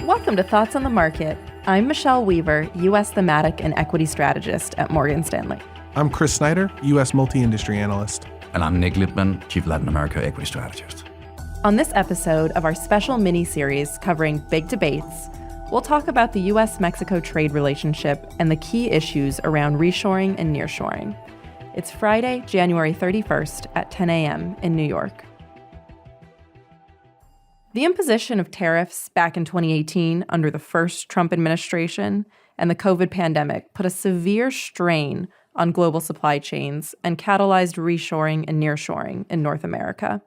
Welcome to Thoughts on the Market. I'm Michelle Weaver, U.S. thematic and equity strategist at Morgan Stanley. I'm Chris Snyder, U.S. multi-industry analyst. And I'm Nik Lippmann, Chief Latin America equity strategist. On this episode of our special mini-series covering big debates, we'll talk about the U.S. Mexico trade relationship and the key issues around reshoring and nearshoring. It's Friday, January 31st at 10 a.m. in New York. The imposition of tariffs back in 2018 under the first Trump administration and the COVID pandemic put a severe strain on global supply chains and catalyzed reshoring and nearshoring in North America.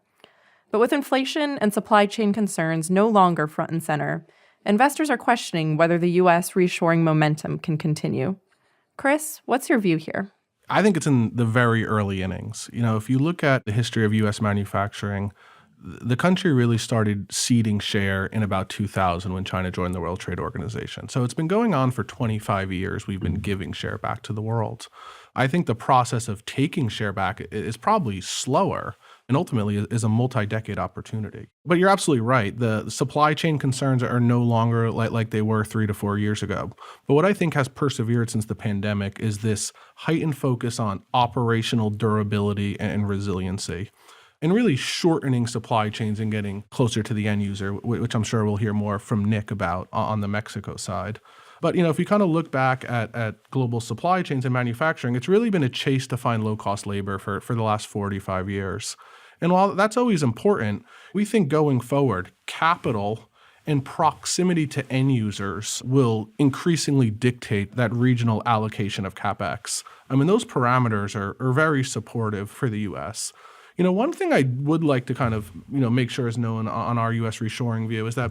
But with inflation and supply chain concerns no longer front and center, investors are questioning whether the U.S. reshoring momentum can continue. Chris, what's your view here? I think it's in the very early innings. If you look at the history of U.S. manufacturing, the country really started ceding share in about 2000 when China joined the World Trade Organization. So it's been going on for 25 years. We've been giving share back to the world. I think the process of taking share back is probably slower and ultimately is a multi-decade opportunity. But you're absolutely right. The supply chain concerns are no longer like they were 3 to 4 years ago. But what I think has persevered since the pandemic is this heightened focus on operational durability and resiliency, and really shortening supply chains and getting closer to the end user, which I'm sure we'll hear more from Nik about on the Mexico side. But, if you kind of look back at global supply chains and manufacturing, it's really been a chase to find low-cost labor for the last 45 years. And while that's always important, we think going forward, capital and proximity to end users will increasingly dictate that regional allocation of CapEx. I mean, those parameters are very supportive for the U.S. One thing I would like to kind of, make sure is known on our U.S. reshoring view is that,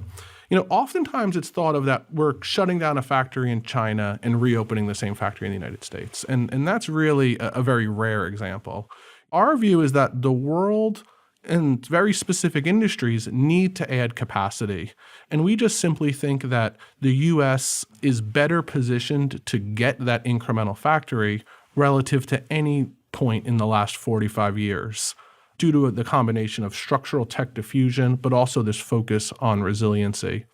oftentimes it's thought of that we're shutting down a factory in China and reopening the same factory in the United States. And that's really a very rare example. Our view is that the world and very specific industries need to add capacity. And we just simply think that the U.S. is better positioned to get that incremental factory relative to any point in the last 45 years. Due to the combination of structural tech diffusion, but also this focus on resiliency.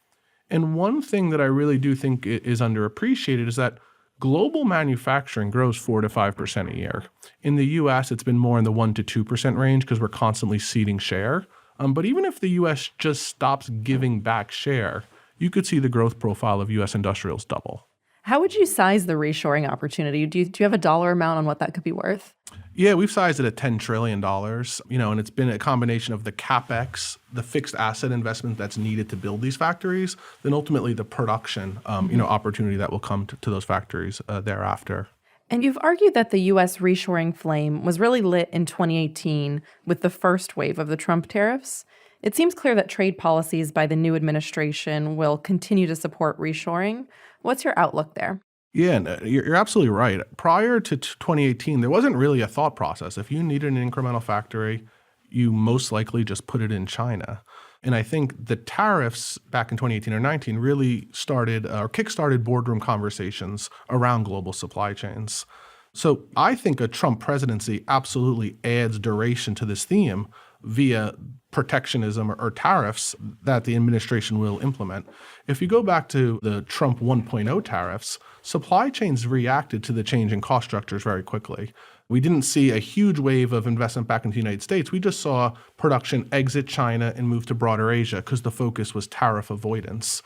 And one thing that I really do think is underappreciated is that global manufacturing grows 4 to 5% a year. In the U.S., it's been more in the 1 to 2% range because we're constantly ceding share. But even if the U.S. just stops giving back share, you could see the growth profile of U.S. industrials double. How would you size the reshoring opportunity? Do you have a dollar amount on what that could be worth? Yeah, we've sized it at $10 trillion, and it's been a combination of the CapEx, the fixed asset investment that's needed to build these factories, then ultimately the production, opportunity that will come to those factories thereafter. And you've argued that the U.S. reshoring flame was really lit in 2018 with the first wave of the Trump tariffs. It seems clear that trade policies by the new administration will continue to support reshoring. What's your outlook there? Yeah, you're absolutely right. Prior to 2018, there wasn't really a thought process. If you needed an incremental factory, you most likely just put it in China. And I think the tariffs back in 2018 or 19 really started or kickstarted boardroom conversations around global supply chains. So I think a Trump presidency absolutely adds duration to this theme via protectionism or tariffs that the administration will implement. If you go back to the Trump 1.0 tariffs, supply chains reacted to the change in cost structures very quickly. We didn't see a huge wave of investment back into the United States. We just saw production exit China and move to broader Asia because the focus was tariff avoidance.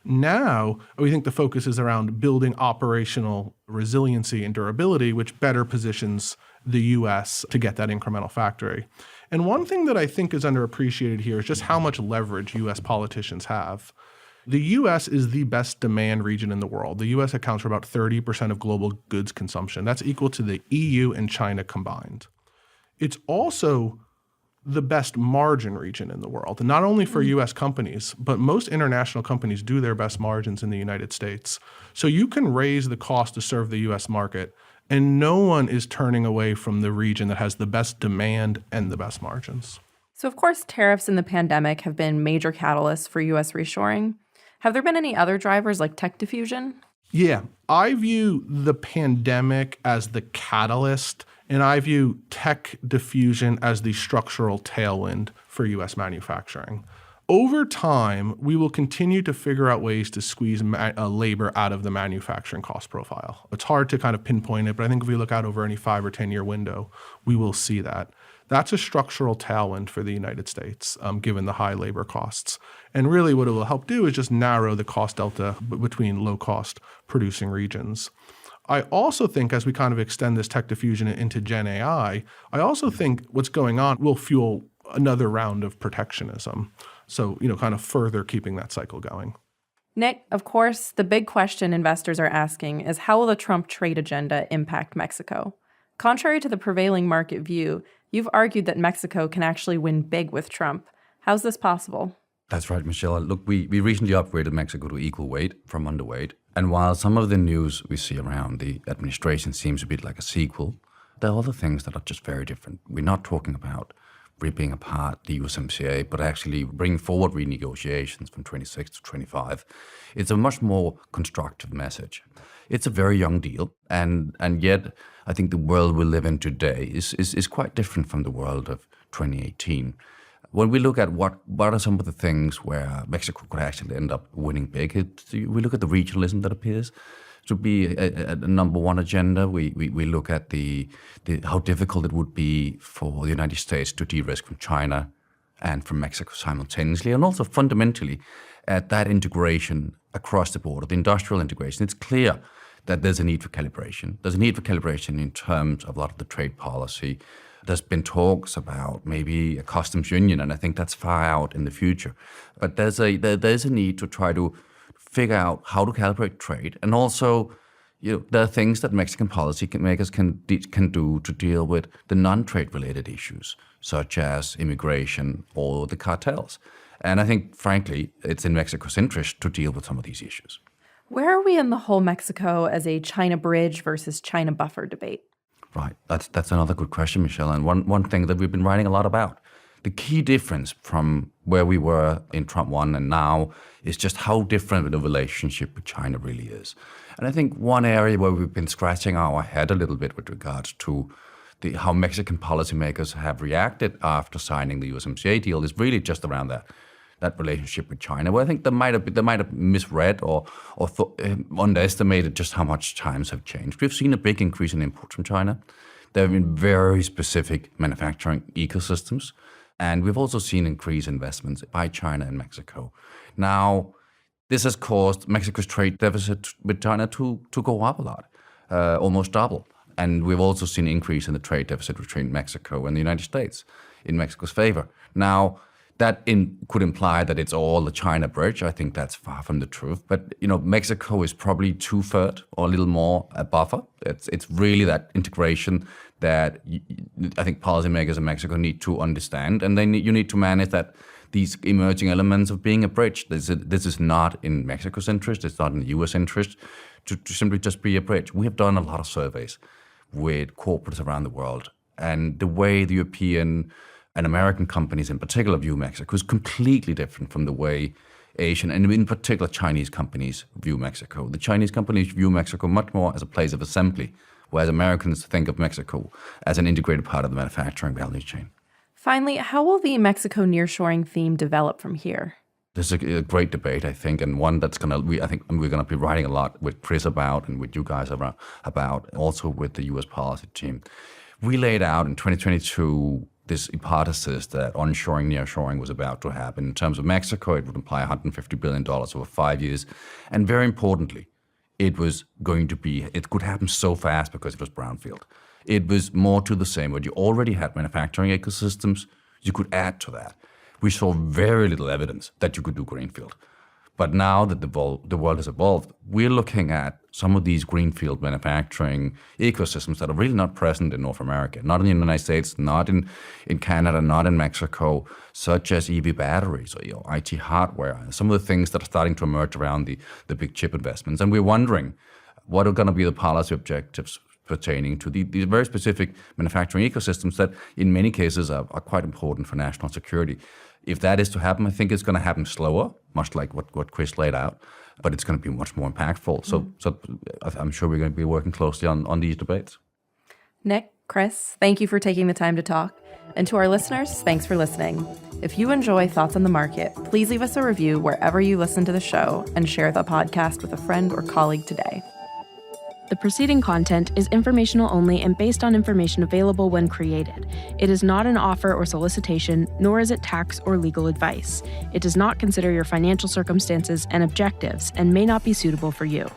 Now, we think the focus is around building operational resiliency and durability, which better positions the U.S. to get that incremental factory. And one thing that I think is underappreciated here is just how much leverage U.S. politicians have. The U.S. is the best demand region in the world. The U.S. accounts for about 30% of global goods consumption. That's equal to the EU and China combined. It's also the best margin region in the world, and not only for U.S. companies, but most international companies do their best margins in the United States. So you can raise the cost to serve the U.S. market, and no one is turning away from the region that has the best demand and the best margins. So, of course, tariffs and the pandemic have been major catalysts for U.S. reshoring. Have there been any other drivers like tech diffusion? Yeah, I view the pandemic as the catalyst, and I view tech diffusion as the structural tailwind for U.S. manufacturing. Over time, we will continue to figure out ways to squeeze labor out of the manufacturing cost profile. It's hard to kind of pinpoint it, but I think if we look out over any 5 or 10 year window, we will see that. That's a structural tailwind for the United States, given the high labor costs. And really what it will help do is just narrow the cost delta between low-cost producing regions. I also think as we kind of extend this tech diffusion into Gen AI, I also think what's going on will fuel another round of protectionism. So, kind of further keeping that cycle going. Nik, of course, the big question investors are asking is how will the Trump trade agenda impact Mexico? Contrary to the prevailing market view, you've argued that Mexico can actually win big with Trump. How's this possible? That's right, Michelle. Look, we recently upgraded Mexico to equal weight from underweight. And while some of the news we see around the administration seems a bit like a sequel, there are other things that are just very different. We're not talking about ripping apart the USMCA, but actually bringing forward renegotiations from 26 to 25. It's a much more constructive message. It's a very young deal, and yet I think the world we live in today is quite different from the world of 2018. When we look at what are some of the things where Mexico could actually end up winning big, we look at the regionalism that appears to be a number one agenda. We look at how difficult it would be for the United States to de-risk from China and from Mexico simultaneously, and also fundamentally at that integration across the border, the industrial integration. It's clear that there's a need for calibration. There's a need for calibration in terms of a lot of the trade policy. There's been talks about maybe a customs union, and I think that's far out in the future. But there's a need to try to figure out how to calibrate trade, and also, there are things that Mexican policymakers can do to deal with the non-trade related issues, such as immigration or the cartels. And I think, frankly, it's in Mexico's interest to deal with some of these issues. Where are we in the whole Mexico as a China bridge versus China buffer debate? Right. That's another good question, Michelle. And one thing that we've been writing a lot about. The key difference from where we were in Trump 1 and now is just how different the relationship with China really is. And I think one area where we've been scratching our head a little bit with regards to how Mexican policymakers have reacted after signing the USMCA deal is really just around that relationship with China, where I think they might have misread or underestimated just how much times have changed. We've seen a big increase in imports from China. There have been very specific manufacturing ecosystems. And we've also seen increased investments by China and Mexico. Now, this has caused Mexico's trade deficit with China to go up a lot, almost double. And we've also seen an increase in the trade deficit between Mexico and the United States in Mexico's favor. Now, that could imply that it's all the China bridge. I think that's far from the truth. But Mexico is probably 2/3 or a little more a buffer. It's really that integration that I think policymakers in Mexico need to understand, and you need to manage these emerging elements of being a bridge. This is not in Mexico's interest. It's not in the U.S. interest to simply just be a bridge. We have done a lot of surveys with corporates around the world, and the way the European and American companies in particular view Mexico is completely different from the way Asian and in particular Chinese companies view Mexico. The Chinese companies view Mexico much more as a place of assembly, whereas Americans think of Mexico as an integrated part of the manufacturing value chain. Finally, how will the Mexico nearshoring theme develop from here? This is a great debate, I think, and one that's I think we're going to be writing a lot with Chris about and with you guys about, also with the U.S. policy team. We laid out in 2022 this hypothesis that onshoring, nearshoring was about to happen. In terms of Mexico, it would imply $150 billion over 5 years. And very importantly, it could happen so fast because it was brownfield. It was more to the same, where you already had manufacturing ecosystems, you could add to that. We saw very little evidence that you could do greenfield. But now that the world has evolved, we're looking at some of these greenfield manufacturing ecosystems that are really not present in North America, not in the United States, not in Canada, not in Mexico, such as EV batteries or IT hardware, some of the things that are starting to emerge around the big chip investments. And we're wondering what are going to be the policy objectives pertaining to these very specific manufacturing ecosystems that in many cases are quite important for national security. If that is to happen, I think it's going to happen slower, much like what Chris laid out, but it's going to be much more impactful. So I'm sure we're going to be working closely on these debates. Nik, Chris, thank you for taking the time to talk. And to our listeners, thanks for listening. If you enjoy Thoughts on the Market, please leave us a review wherever you listen to the show and share the podcast with a friend or colleague today. The preceding content is informational only and based on information available when created. It is not an offer or solicitation, nor is it tax or legal advice. It does not consider your financial circumstances and objectives and may not be suitable for you.